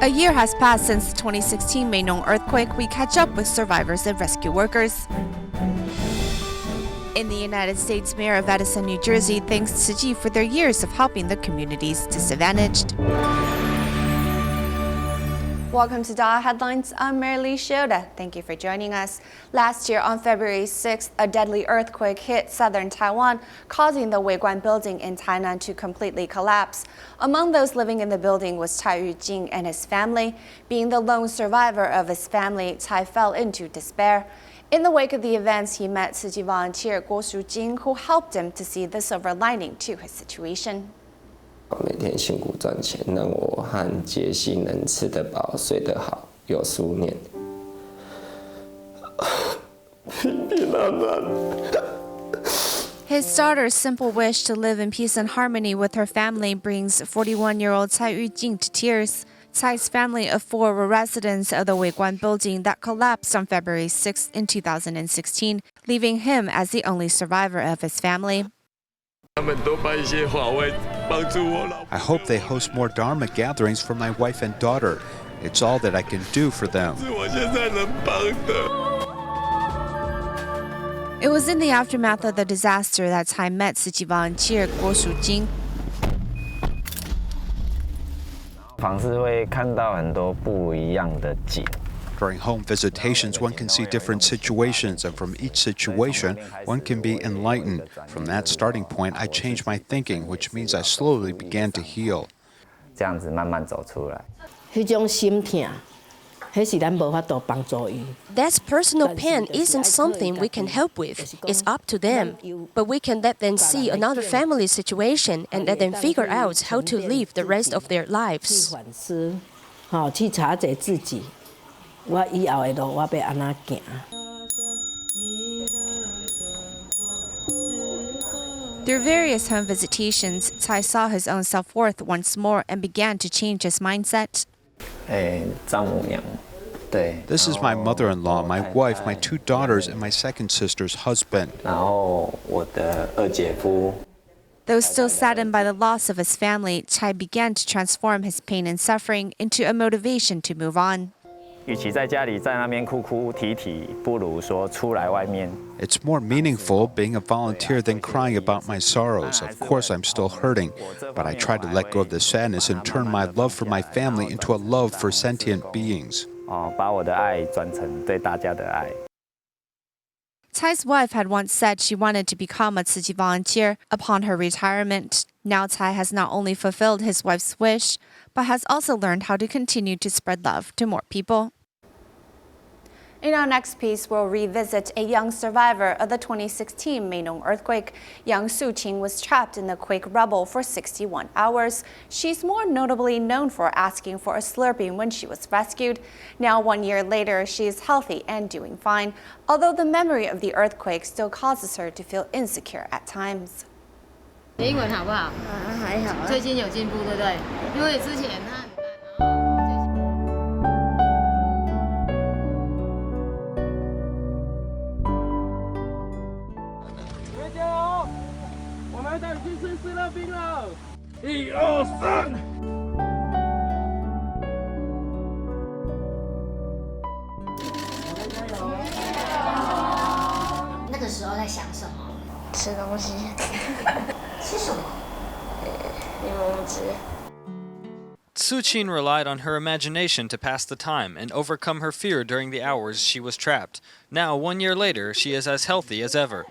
A year has passed since the 2016 Meinong Earthquake. We catch up with survivors and rescue workers. In the United States, Mayor of Edison, New Jersey, thanks Tzu Chi for their years of helping the communities disadvantaged. Welcome to DaAi Headlines. I'm Marilee Shioda. Thank you for joining us. Last year on February 6th, a deadly earthquake hit southern Taiwan, causing the Weiguan building in Tainan to completely collapse. Among those living in the building was Cai Yujing and his family. Being the lone survivor of his family, Cai fell into despair. In the wake of the events, he met Tzu Chi volunteer Guo Shujing, who helped him to see the silver lining to his situation. 每天辛苦赚钱，让我和杰西能吃得饱、睡得好，有书念。平平安安。His daughter's simple wish to live in peace and harmony with her family brings 41-year-old Cai Yujing to tears. Cai's family of four were residents of the Weiguan building that collapsed on February 6 in 2016, leaving him as the only survivor of his family. I hope they host more Dharma gatherings for my wife and daughter. It's all that I can do for them. It was in the aftermath of the disaster that Cai met Tzu Chi volunteer Guo Shujing. During home visitations, one can see different situations, and from each situation, one can be enlightened. From that starting point, I changed my thinking, which means I slowly began to heal. That's personal pain isn't something we can help with. It's up to them. But we can let them see another family's situation and let them figure out how to live the rest of their lives. Through various home visitations, Cai saw his own self-worth once more and began to change his mindset. This is my mother-in-law, my wife, my two daughters, and my second sister's husband. Though still saddened by the loss of his family, Cai began to transform his pain and suffering into a motivation to move on. It's more meaningful being a volunteer than crying about my sorrows. Of course, I'm still hurting, but I try to let go of the sadness and turn my love for my family into a love for sentient beings. Cai's wife had once said she wanted to become a Tzu Chi volunteer upon her retirement. Now Cai has not only fulfilled his wife's wish, but has also learned how to continue to spread love to more people. In our next piece, we'll revisit a young survivor of the 2016 Meinong Earthquake. Young Tzu Chi was trapped in the quake rubble for 61 hours. She's more notably known for asking for a Slurpee when she was rescued. Now, 1 year later, she is healthy and doing fine, although the memory of the earthquake still causes her to feel insecure at times. 你英文好不好？还好。最近有进步，对不对？因为之前他。我们带你去吃思乐冰了！1、2、3。那个时候在想什么？吃东西。吃什么？柠檬汁。Tzu Chi relied on her imagination to pass the time and overcome her fear during the hours she was trapped. Now, 1 year later, she is as healthy as ever.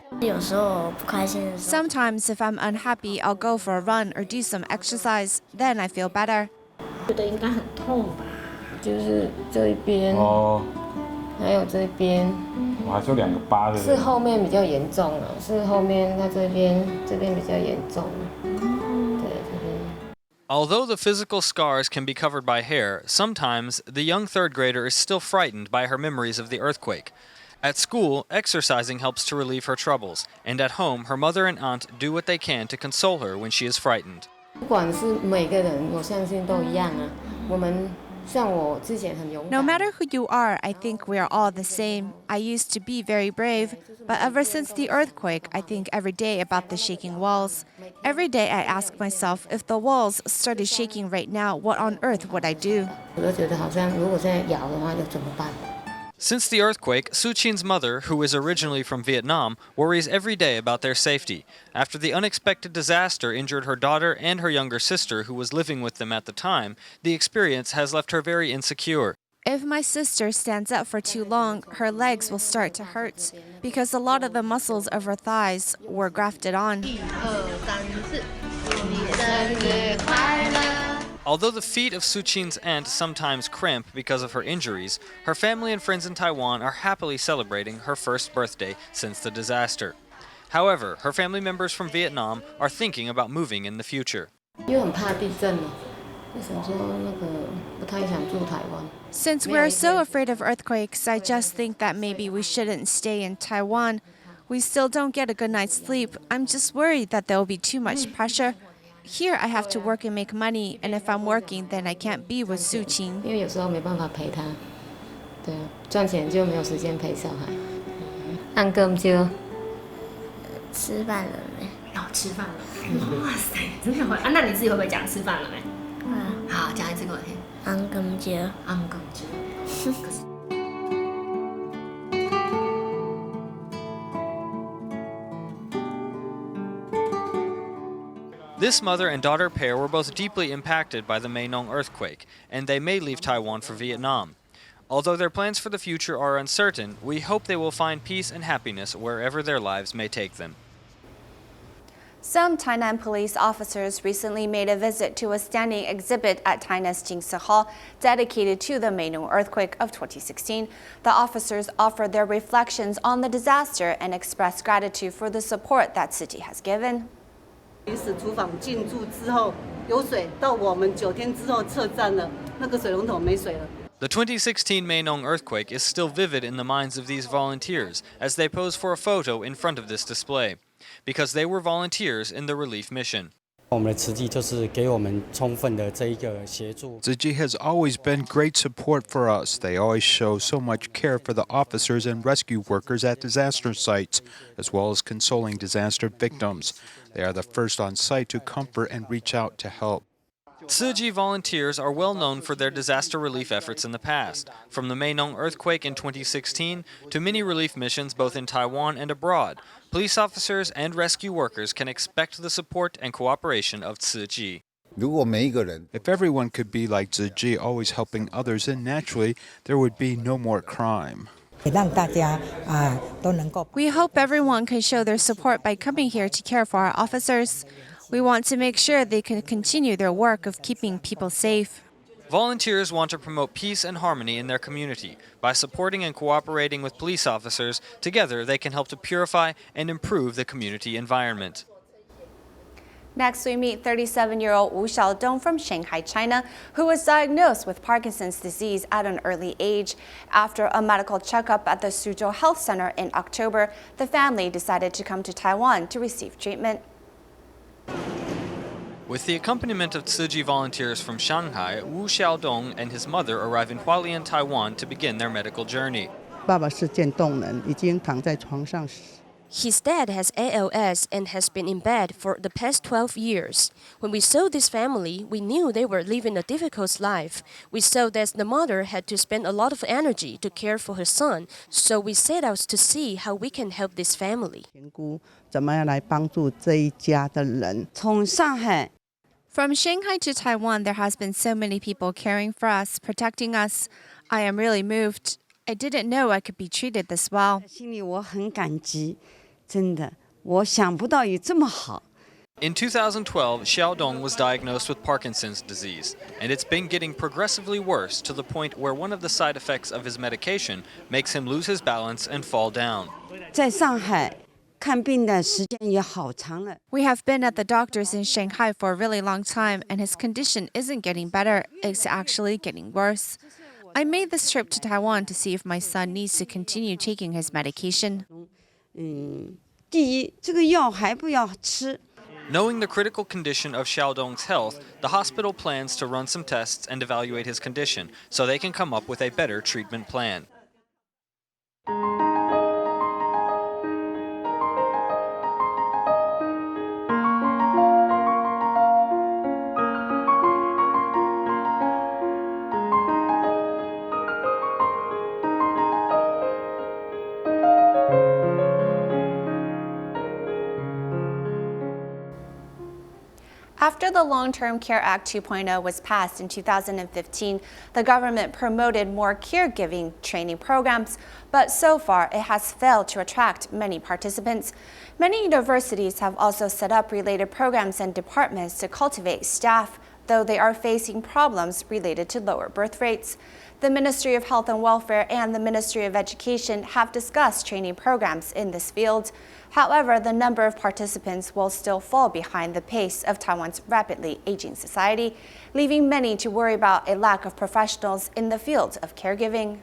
Sometimes, if I'm unhappy, I'll go for a run or do some exercise. Then I feel better. 觉得应该很痛吧？就是这一边，还有这边。我还有2个疤的。是后面比较严重了，是后面它这边比较严重。 Although the physical scars can be covered by hair, sometimes the young third grader is still frightened by her memories of the earthquake. At school, exercising helps to relieve her troubles, and at home, her mother and aunt do what they can to console her when she is frightened. 不管是每个人，我相信都一样啊。我们 No matter who you are, I think we are all the same. I used to be very brave, but ever since the earthquake, I think every day about the shaking walls. Every day I ask myself, if the walls started shaking right now, what on earth would I do? Since the earthquake, Tzu Chi's mother, who is originally from Vietnam, worries every day about their safety. After the unexpected disaster injured her daughter and her younger sister, who was living with them at the time, the experience has left her very insecure. If my sister stands up for too long, her legs will start to hurt because a lot of the muscles of her thighs were grafted on. Although the feet of Tzu Chi's aunt sometimes cramp because of her injuries, her family and friends in Taiwan are happily celebrating her first birthday since the disaster. However, her family members from Vietnam are thinking about moving in the future. Since we're so afraid of earthquakes, I just think that maybe we shouldn't stay in Taiwan. We still don't get a good night's sleep. I'm just worried that there will be too much pressure. Here I have to work and make money, and if I'm working, then I can't be with Tzu Chi. This mother and daughter pair were both deeply impacted by the Meinong Earthquake, and they may leave Taiwan for Vietnam. Although their plans for the future are uncertain, we hope they will find peace and happiness wherever their lives may take them. Some Tainan police officers recently made a visit to a standing exhibit at Tainan's Jingsi Hall dedicated to the Meinong earthquake of 2016. The officers offered their reflections on the disaster and expressed gratitude for the support that Tzu Chi has given. 临时厨房进驻之后有水，到我们9天之后撤站了，那个水龙头没水了。 The 2016 Meinong earthquake is still vivid in the minds of these volunteers as they pose for a photo in front of this display, because they were volunteers in the relief mission. Tzu Chi has always been great support for us. They always show so much care for the officers and rescue workers at disaster sites, as well as consoling disaster victims. They are the first on site to comfort and reach out to help. Tzu Chi volunteers are well known for their disaster relief efforts in the past, from the Meinong earthquake in 2016 to many relief missions both in Taiwan and abroad. Police officers and rescue workers can expect the support and cooperation of Tzu Chi. If everyone could be like Tzu Chi, always helping others, then naturally there would be no more crime. We hope everyone can show their support by coming here to care for our officers. We want to make sure they can continue their work of keeping people safe. Volunteers want to promote peace and harmony in their community. By supporting and cooperating with police officers, together they can help to purify and improve the community environment. Next, we meet 37-year-old Wu Xiaodong from Shanghai, China, who was diagnosed with Parkinson's disease at an early age. After a medical checkup at the Suzhou Health Center in October, the family decided to come to Taiwan to receive treatment. With the accompaniment of Tzu Chi volunteers from Shanghai, Wu Xiaodong and his mother arrive in Hualien, Taiwan to begin their medical journey. His dad has ALS and has been in bed for the past 12 years. When we saw this family, we knew they were living a difficult life. We saw that the mother had to spend a lot of energy to care for her son, so we set out to see how we can help this family. From Shanghai to Taiwan, there has been so many people caring for us, protecting us. I am really moved. I didn't know I could be treated this well. In 2012, Xiaodong was diagnosed with Parkinson's disease, and it's been getting progressively worse to the point where one of the side effects of his medication makes him lose his balance and fall down. We have been at the doctors in Shanghai for a really long time, and his condition isn't getting better, it's actually getting worse. I made this trip to Taiwan to see if my son needs to continue taking his medication. Knowing the critical condition of Xiaodong's health, the hospital plans to run some tests and evaluate his condition so they can come up with a better treatment plan. After the Long-Term Care Act 2.0 was passed in 2015, the government promoted more caregiving training programs, but so far it has failed to attract many participants. Many universities have also set up related programs and departments to cultivate staff, though they are facing problems related to lower birth rates. The Ministry of Health and Welfare and the Ministry of Education have discussed training programs in this field. However, the number of participants will still fall behind the pace of Taiwan's rapidly aging society, leaving many to worry about a lack of professionals in the field of caregiving.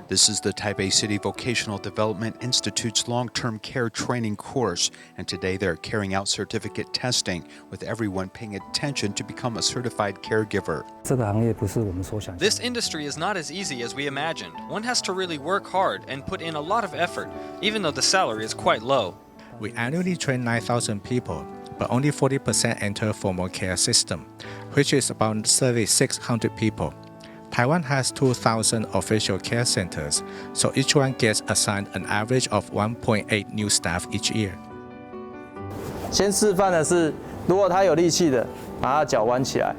This is the Taipei City Vocational Development Institute's long-term care training course, and today they're carrying out certificate testing, with everyone paying attention to become a certified caregiver. This industry is not as easy as we imagined. One has to really work hard and put in a lot of effort, even though the salary is quite low. We annually train 9,000 people, but only 40% enter formal care system, which is about 3,600 people. Taiwan has 2,000 official care centers, so each one gets assigned an average of 1.8 new staff each year. 先示范的是，如果他有力气的，把他脚弯起来。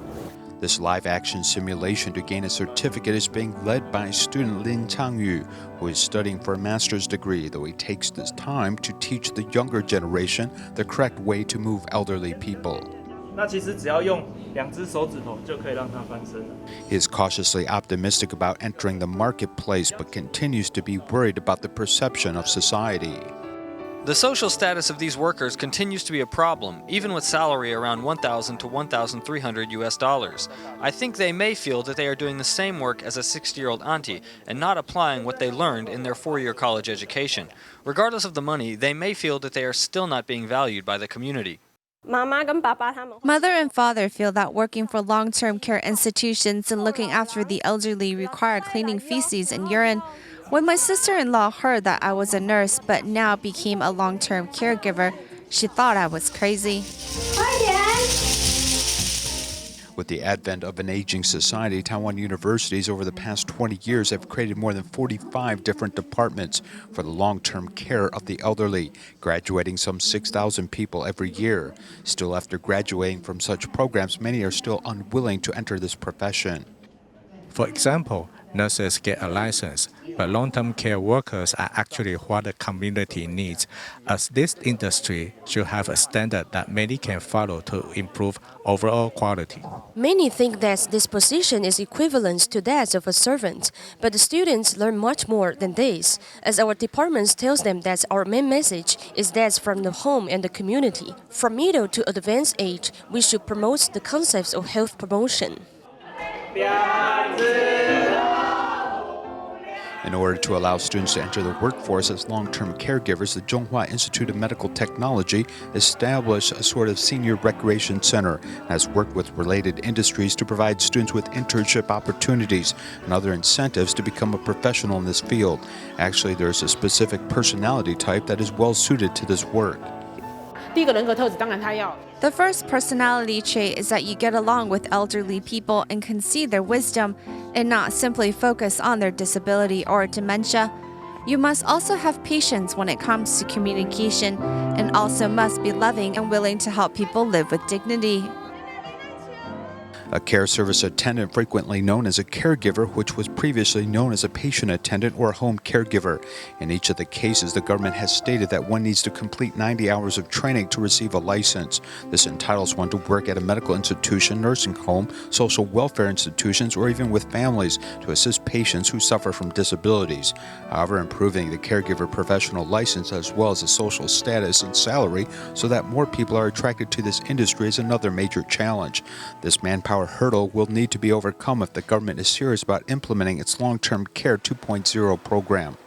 This live-action simulation to gain a certificate is being led by student Lin Changyu, who is studying for a master's degree, though he takes this time to teach the younger generation the correct way to move elderly people. 那其实只要用2只手指头就可以让它翻身了。 He is cautiously optimistic about entering the marketplace, but continues to be worried about the perception of society. The social status of these workers continues to be a problem, even with salary around $1,000 to $1,300 US. I think they may feel that they are doing the same work as a 60-year-old auntie and not applying what they learned in their 4-year college education. Regardless of the money, they may feel that they are still not being valued by the community. Mother and father feel that working for long-term care institutions and looking after the elderly require cleaning feces and urine. When my sister-in-law heard that I was a nurse but now became a long-term caregiver, she thought I was crazy. With the advent of an aging society, Taiwan universities over the past 20 years have created more than 45 different departments for the long-term care of the elderly, graduating some 6,000 people every year. Still, after graduating from such programs, many are still unwilling to enter this profession. For example, nurses get a license, but long-term care workers are actually what the community needs, as this industry should have a standard that many can follow to improve overall quality. Many think that this position is equivalent to that of a servant, but the students learn much more than this, as our department tells them that our main message is that from the home and the community. From middle to advanced age, we should promote the concepts of health promotion. In order to allow students to enter the workforce as long-term caregivers, the Zhonghua Institute of Medical Technology established a sort of senior recreation center and has worked with related industries to provide students with internship opportunities and other incentives to become a professional in this field. Actually, there's a specific personality type that is well suited to this work. The first personality trait is that you get along with elderly people and can see their wisdom and not simply focus on their disability or dementia. You must also have patience when it comes to communication and also must be loving and willing to help people live with dignity. A care service attendant, frequently known as a caregiver, which was previously known as a patient attendant or a home caregiver. In each of the cases, the government has stated that one needs to complete 90 hours of training to receive a license. This entitles one to work at a medical institution, nursing home, social welfare institutions, or even with families to assist patients who suffer from disabilities. However, improving the caregiver professional license as well as the social status and salary so that more people are attracted to this industry is another major challenge. This manpower hurdle will need to be overcome if the government is serious about implementing its long-term care 2.0 program.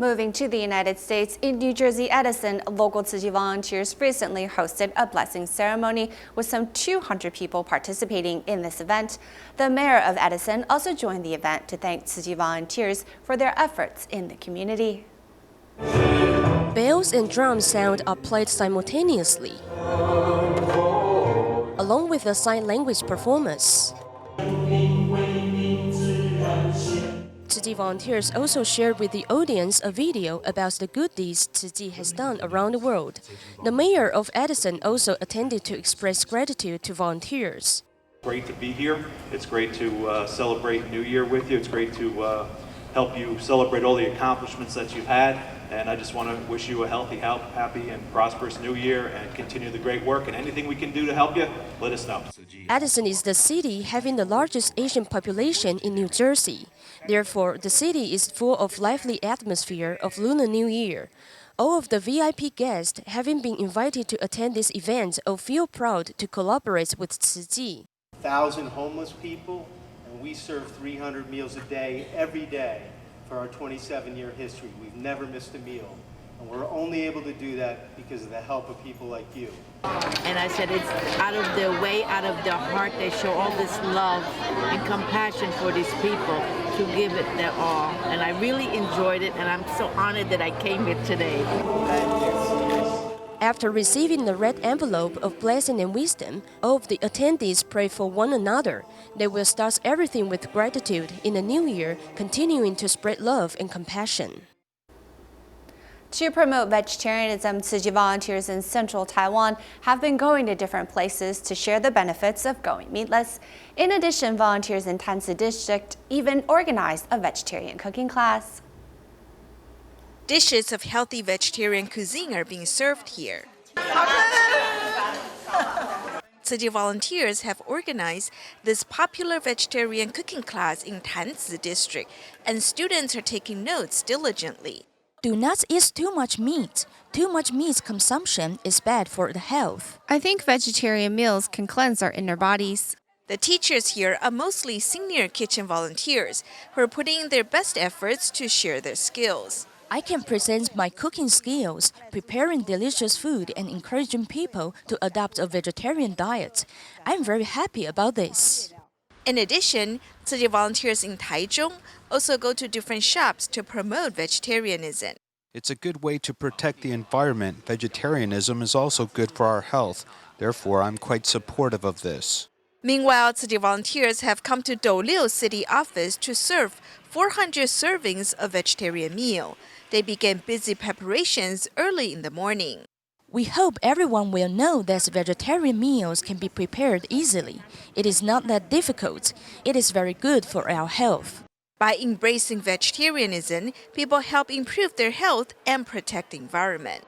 Moving to the United States, in New Jersey, Edison, local Tzu Chi volunteers recently hosted a blessing ceremony with some 200 people participating in this event. The mayor of Edison also joined the event to thank Tzu Chi volunteers for their efforts in the community. Bells and drum sound are played simultaneously, along with the sign language performance. Tzu Chi volunteers also shared with the audience a video about the good deeds Tzu Chi has done around the world. The mayor of Edison also attended to express gratitude to volunteers. Great to be here. It's great to celebrate New Year with you. It's great to help you celebrate all the accomplishments that you've had. And I just want to wish you a healthy, happy, and prosperous New Year and continue the great work. And anything we can do to help you, let us know. Edison is the city having the largest Asian population in New Jersey. Therefore, the city is full of lively atmosphere of Lunar New Year. All of the VIP guests having been invited to attend this event all feel proud to collaborate with Tzu Chi. 1,000 homeless people, and we serve 300 meals a day, every day. For our 27-year history, we've never missed a meal. And we're only able to do that because of the help of people like you. And I said it's out of their way, out of their heart, they show all this love and compassion for these people to give it their all. And I really enjoyed it, and I'm so honored that I came here today. After receiving the red envelope of blessing and wisdom, all of the attendees pray for one another. They will start everything with gratitude in the new year, continuing to spread love and compassion. To promote vegetarianism, Tzu Chi volunteers in central Taiwan have been going to different places to share the benefits of going meatless. In addition, volunteers in Tansi District even organized a vegetarian cooking class. Dishes of healthy vegetarian cuisine are being served here. Tzu Chi volunteers have organized this popular vegetarian cooking class in Tansi District, and students are taking notes diligently. Do not eat too much meat. Too much meat consumption is bad for the health. I think vegetarian meals can cleanse our inner bodies. The teachers here are mostly senior kitchen volunteers who are putting in their best efforts to share their skills. I can present my cooking skills, preparing delicious food and encouraging people to adopt a vegetarian diet. I'm very happy about this. In addition, Tzu Chi volunteers in Taichung also go to different shops to promote vegetarianism. It's a good way to protect the environment. Vegetarianism is also good for our health. Therefore, I'm quite supportive of this. Meanwhile, Tzu Chi volunteers have come to Douliu City office to serve 400 servings of vegetarian meal. They began busy preparations early in the morning. We hope everyone will know that vegetarian meals can be prepared easily. It is not that difficult. It is very good for our health. By embracing vegetarianism, people help improve their health and protect the environment.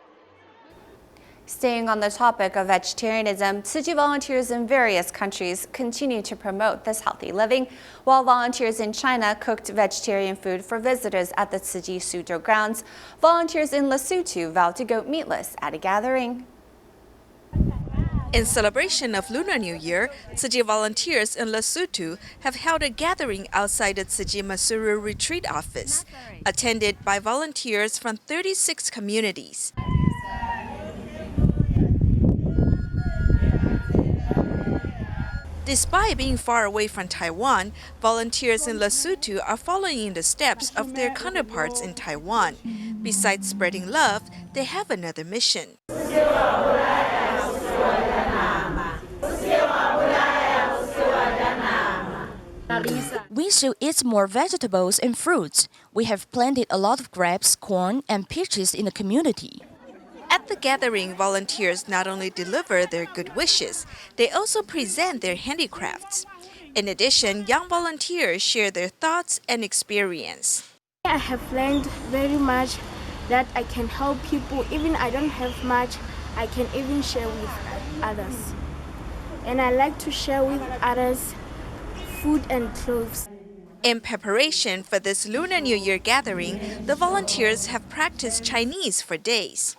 Staying on the topic of vegetarianism, Tzu Chi volunteers in various countries continue to promote this healthy living, while volunteers in China cooked vegetarian food for visitors at the Tzu Chi Suzhou grounds. Volunteers in Lesotho vowed to go meatless at a gathering. In celebration of Lunar New Year, Tzu Chi volunteers in Lesotho have held a gathering outside the Tzu Chi Masuru Retreat Office, attended by volunteers from 36 communities. Despite being far away from Taiwan, volunteers in Lesotho are following in the steps of their counterparts in Taiwan. Besides spreading love, they have another mission. We should eat more vegetables and fruits. We have planted a lot of grapes, corn, and peaches in the community. At the gathering, volunteers not only deliver their good wishes, they also present their handicrafts. In addition, young volunteers share their thoughts and experience. I have learned very much that I can help people. Even I don't have much, I can even share with others. And I like to share with others food and clothes. In preparation for this Lunar New Year gathering, the volunteers have practiced Chinese for days.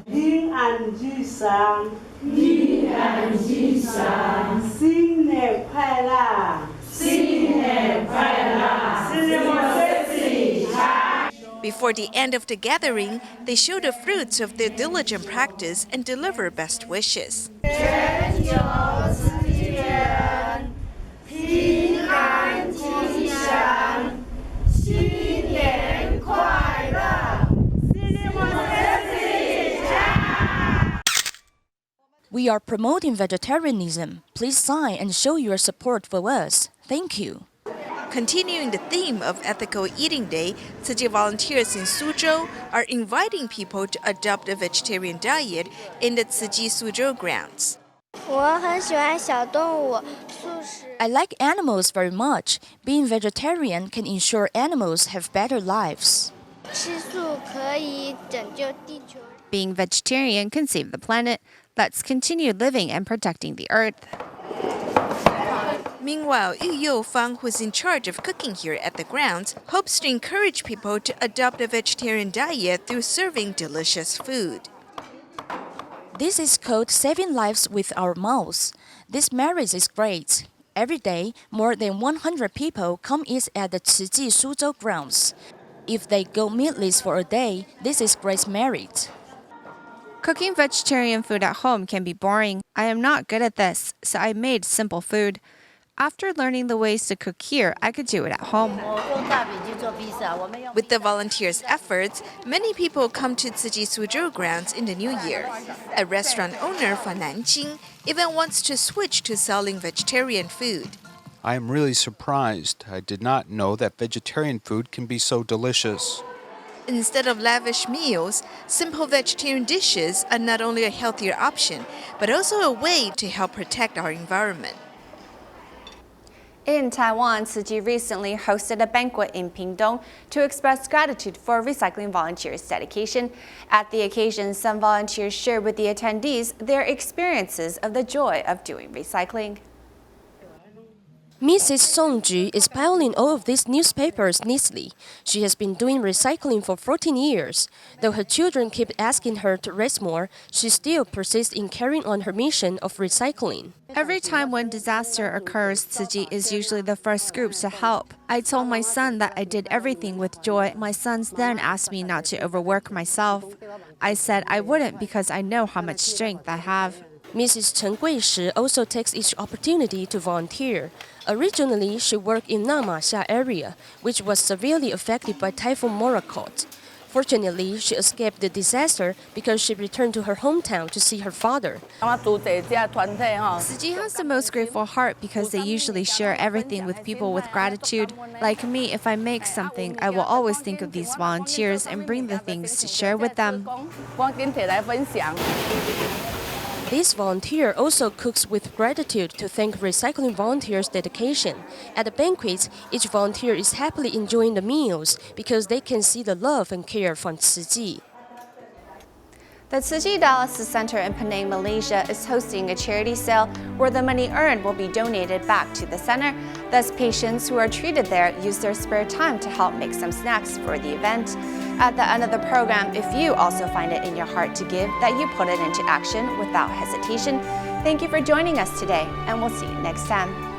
平安吉祥，平安吉祥，新年快乐，新年快乐，新年快乐。Before the end of the gathering, they show the fruits of their diligent practice and deliver best wishes. We are promoting vegetarianism. Please sign and show your support for us. Thank you. Continuing the theme of Ethical Eating Day, Tzu Chi volunteers in Suzhou are inviting people to adopt a vegetarian diet in the Tzu Chi Suzhou grounds. I like animals very much. Being vegetarian can ensure animals have better lives. Being vegetarian can save the planet. Let's continue living and protecting the earth. Meanwhile, Yu Youfang, who's in charge of cooking here at the grounds, hopes to encourage people to adopt a vegetarian diet through serving delicious food. This is called saving lives with our mouths. This marriage is great. Every day, more than 100 people come eat at the Tzu Chi Suzhou grounds. If they go meatless for a day, this is great merit. Cooking vegetarian food at home can be boring. I am not good at this, so I made simple food. After learning the ways to cook here, I could do it at home. With the volunteers' efforts, many people come to Tzu Chi Suzhou grounds in the new year. A restaurant owner from Nanjing even wants to switch to selling vegetarian food. I am really surprised. I did not know that vegetarian food can be so delicious. Instead of lavish meals, simple vegetarian dishes are not only a healthier option, but also a way to help protect our environment. In Taiwan, Tzu Chi recently hosted a banquet in Pingdong to express gratitude for recycling volunteers' dedication. At the occasion, some volunteers shared with the attendees their experiences of the joy of doing recycling. Mrs. Song Ju is piling all of these newspapers neatly. She has been doing recycling for 14 years. Though her children keep asking her to rest more, she still persists in carrying on her mission of recycling. Every time when disaster occurs, Tzu Chi is usually the first group to help. I told my son that I did everything with joy. My sons then asked me not to overwork myself. I said I wouldn't because I know how much strength I have. Mrs. Chen Guishi also takes each opportunity to volunteer. Originally, she worked in Nangma area, which was severely affected by Typhoon Morakot. Fortunately, she escaped the disaster because she returned to her hometown to see her father. Tzu Chi has the most grateful heart because they usually share everything with people with gratitude. Like me, if I make something, I will always think of these volunteers and bring the things to share with them. This volunteer also cooks with gratitude to thank recycling volunteers' dedication. At the banquets, each volunteer is happily enjoying the meals because they can see the love and care from Tzu Chi. The Tzu Chi Dialysis Center in Penang, Malaysia is hosting a charity sale where the money earned will be donated back to the center. Thus, patients who are treated there use their spare time to help make some snacks for the event. At the end of the program, if you also find it in your heart to give, that you put it into action without hesitation. Thank you for joining us today, and we'll see you next time.